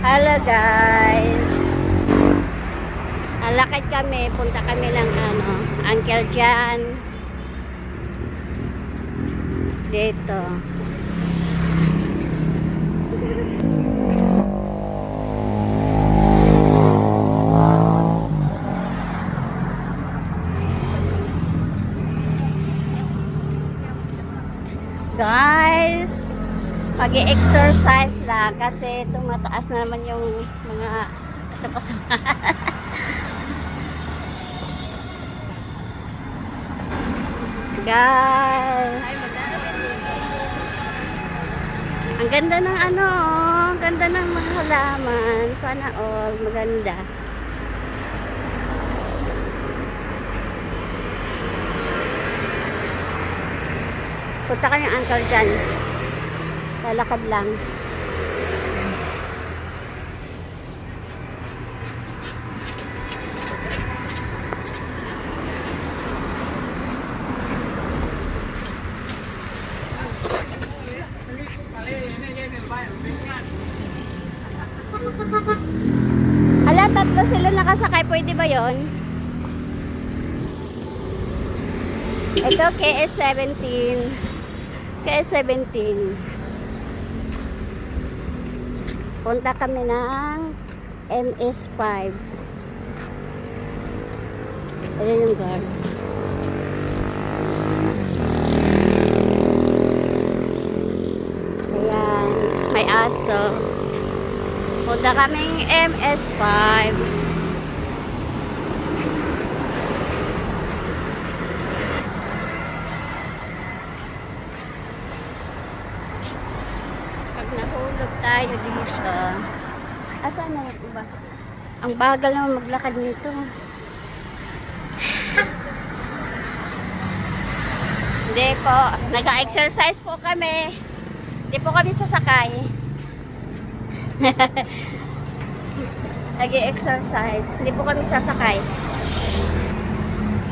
Hello guys. Alakad kami, punta kami ng Uncle John. Dito. Guys, mag-exercise lang kasi tumataas na naman yung mga kasama. Guys, ang ganda ng ang ganda ng mga halaman. Sana all maganda. Punta kami ng Uncle John. Lalakad lang. Ala, tatlo sila nakasakay. Pwede ba yon? Ito, KS17. KS17. Punta kami ng MS5. Ayan yung guard. Ayan, may aso. Punta kaming MS5. Pag nahulog tayo dito, asan na yung iba? Ang bagal naman maglakad nito. Hindi po, nag-exercise po kami. Hindi po kami sasakay. Nag-exercise. Hindi po kami sasakay.